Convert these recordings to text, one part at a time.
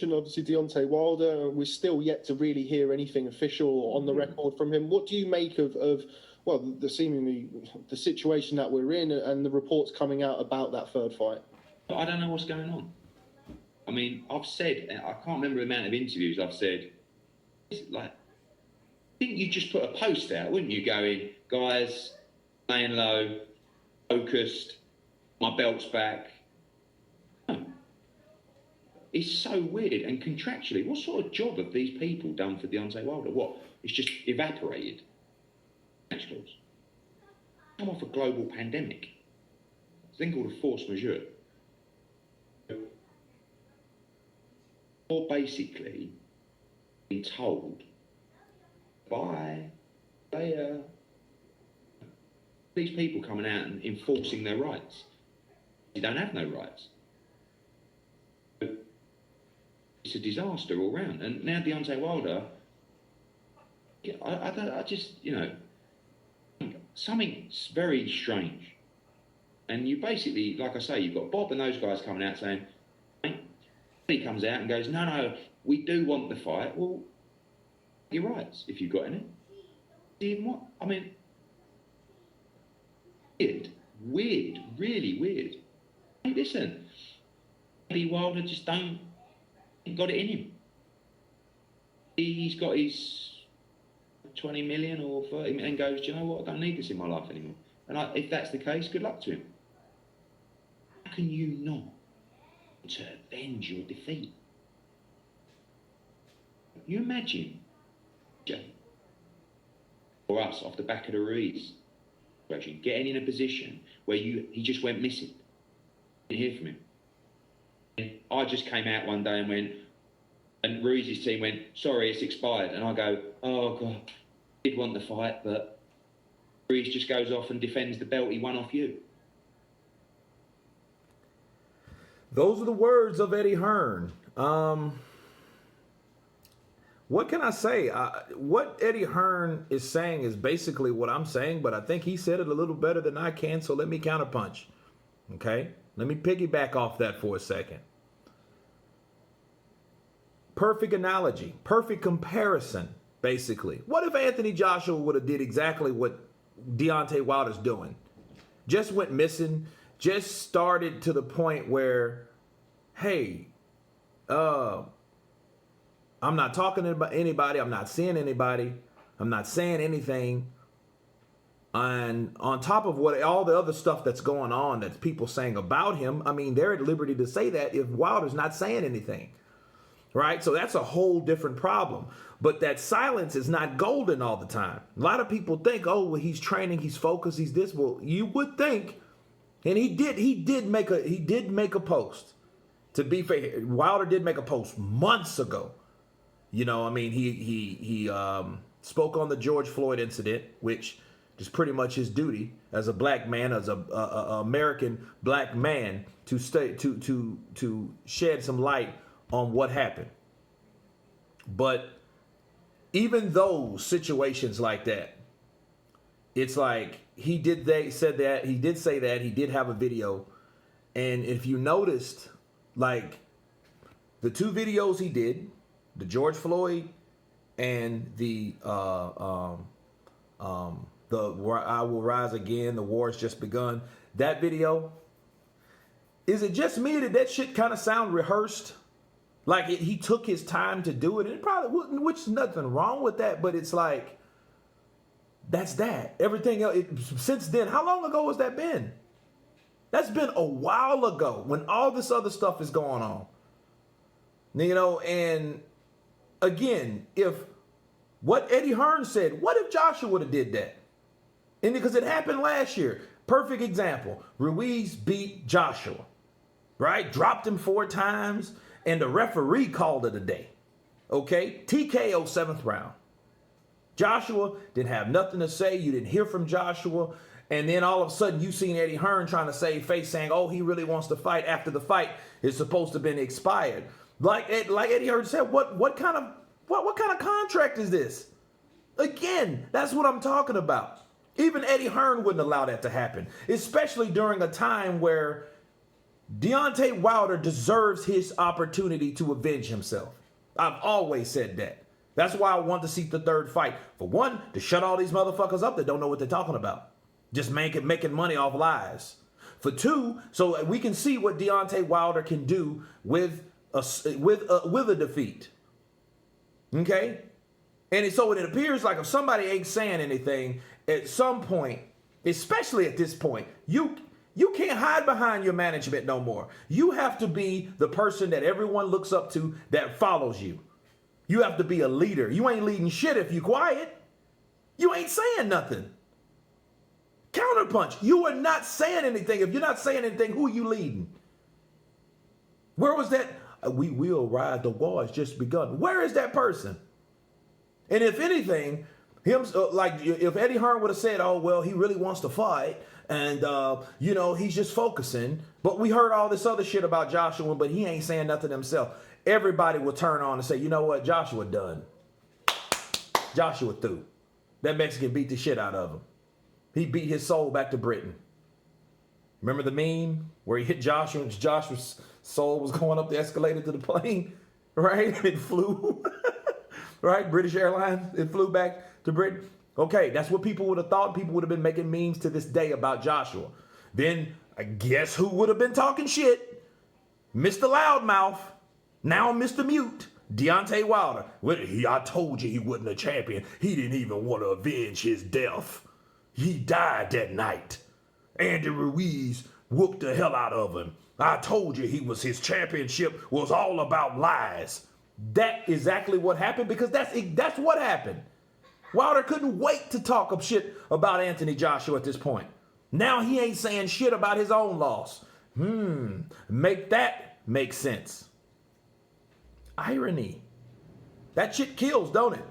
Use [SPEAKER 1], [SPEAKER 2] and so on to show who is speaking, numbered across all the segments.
[SPEAKER 1] Obviously, Deontay Wilder, we're still yet to really hear anything official on the record from him. What do you make of well, the seemingly the situation that we're in and the reports coming out about that third fight?
[SPEAKER 2] I don't know what's going on. I mean, I've said, I can't remember the amount of interviews I've said, like, I think you just put a post out, wouldn't you, going, guys, laying low, focused, my belt's back. No. It's so weird. And contractually, what sort of job have these people done for Deontay Wilder? What? It's just evaporated. Come off a global pandemic. It's a thing called a force majeure. Or basically being told by these people coming out and enforcing their rights. You don't have no rights. It's a disaster all round. And now Deontay Wilder, I just, you know, something's very strange. And you basically, like I say, you've got Bob and those guys coming out saying, he comes out and goes, no, we do want the fight. Well, your rights, if you've got any. Even what? I mean, weird, really weird. Hey, listen, Eddie Wilder just ain't got it in him. He's got his 20 million or 30 million and goes, do you know what, I don't need this in my life anymore. And if that's the case, good luck to him. How can you not to avenge your defeat? You imagine, for us, off the back of the Ruiz, getting in a position where he just went missing. Didn't hear from him. And I just came out one day and went, and Ruiz's team went, sorry, it's expired. And I go, oh God, I did want the fight, but Ruiz just goes off and defends the belt he won off you.
[SPEAKER 3] Those are the words of Eddie Hearn. What can I say? What Eddie Hearn is saying is basically what I'm saying, but I think he said it a little better than I can, so let me counterpunch. Okay? Let me piggyback off that for a second. Perfect analogy, perfect comparison, basically. What if Anthony Joshua would have did exactly what Deontay Wilder's doing? Just went missing, just started to the point where, hey, I'm not talking to anybody. I'm not seeing anybody. I'm not saying anything. And on top of what all the other stuff that's going on that people saying about him, I mean, they're at liberty to say that if Wilder's not saying anything, right? So that's a whole different problem. But that silence is not golden all the time. A lot of people think, oh, well, he's training, he's focused, he's this. Well, you would think, and he did make a post. To be fair, Wilder did make a post months ago. You know, I mean, he spoke on the George Floyd incident, which is pretty much his duty as a black man, as a American black man, to shed some light on what happened. But even those situations like that, it's like he did say that he did have a video, and if you noticed, like the two videos he did. The George Floyd and the I Will Rise Again, the war has just begun. That video, is it just me that shit kind of sound rehearsed? Like he took his time to do it, and it probably wouldn't, which is nothing wrong with that, but it's like, that's that. Everything else, since then, how long ago has that been? That's been a while ago when all this other stuff is going on. You know, and again, if what Eddie Hearn said, what if Joshua would have did that? And because it happened last year. Perfect example. Ruiz beat Joshua, right? Dropped him 4 times, and the referee called it a day. Okay? TKO 7th round. Joshua didn't have nothing to say. You didn't hear from Joshua. And then all of a sudden, you seen Eddie Hearn trying to save face, saying, oh, he really wants to fight after the fight is supposed to have been expired. Like Eddie Hearn said, what kind of contract is this? Again, that's what I'm talking about. Even Eddie Hearn wouldn't allow that to happen, especially during a time where Deontay Wilder deserves his opportunity to avenge himself. I've always said that. That's why I want to see the third fight. For one, to shut all these motherfuckers up that don't know what they're talking about. Just making money off lies. For two, so we can see what Deontay Wilder can do with a defeat. Okay? And so it appears like if somebody ain't saying anything, at some point, especially at this point, you can't hide behind your management no more. You have to be the person that everyone looks up to that follows you. You have to be a leader. You ain't leading shit if you quiet. You ain't saying nothing. Counterpunch, you are not saying anything. If you're not saying anything, who are you leading? Where was that? We will ride, the war has just begun. Where is that person? And if anything, if Eddie Hearn would have said, oh, well, he really wants to fight, and, he's just focusing. But we heard all this other shit about Joshua, but he ain't saying nothing himself. Everybody will turn on and say, you know what? Joshua done. Joshua through. That Mexican beat the shit out of him. He beat his soul back to Britain. Remember the meme where he hit Joshua and Joshua's soul was going up the escalator to the plane? Right? It flew. Right? British Airlines. It flew back to Britain. Okay, that's what people would have thought. People would have been making memes to this day about Joshua. Then, I guess who would have been talking shit? Mr. Loudmouth. Now Mr. Mute. Deontay Wilder. I told you he wasn't a champion. He didn't even want to avenge his death. He died that night. Andy Ruiz whooped the hell out of him. I told you his championship was all about lies. That's exactly what happened because that's what happened. Wilder couldn't wait to talk up shit about Anthony Joshua at this point. Now he ain't saying shit about his own loss. Make that make sense. Irony. That shit kills, don't it?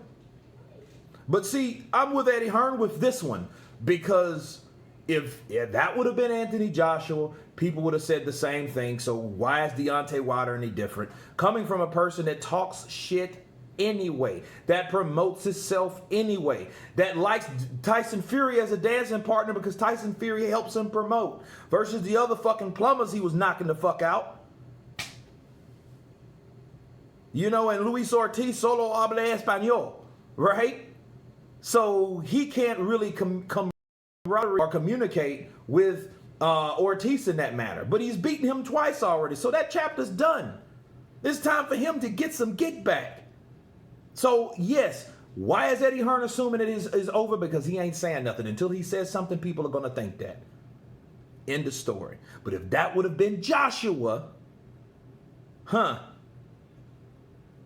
[SPEAKER 3] But see, I'm with Eddie Hearn with this one because if that would have been Anthony Joshua, people would have said the same thing. So why is Deontay Wilder any different? Coming from a person that talks shit anyway, that promotes himself anyway, that likes Tyson Fury as a dancing partner because Tyson Fury helps him promote, versus the other fucking plumbers he was knocking the fuck out. And Luis Ortiz solo habla español, right? So he can't really communicate with Ortiz in that manner. But he's beaten him twice already, so that chapter's done. It's time for him to get some gig back. So, yes, why is Eddie Hearn assuming it is over? Because he ain't saying nothing. Until he says something, people are going to think that. End of story. But if that would have been Joshua,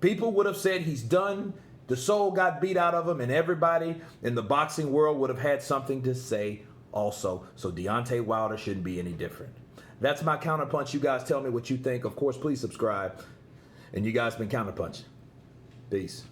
[SPEAKER 3] people would have said he's done. The soul got beat out of him, and everybody in the boxing world would have had something to say also. So Deontay Wilder shouldn't be any different. That's my counterpunch. You guys tell me what you think. Of course, please subscribe. And you guys been counterpunching. Peace.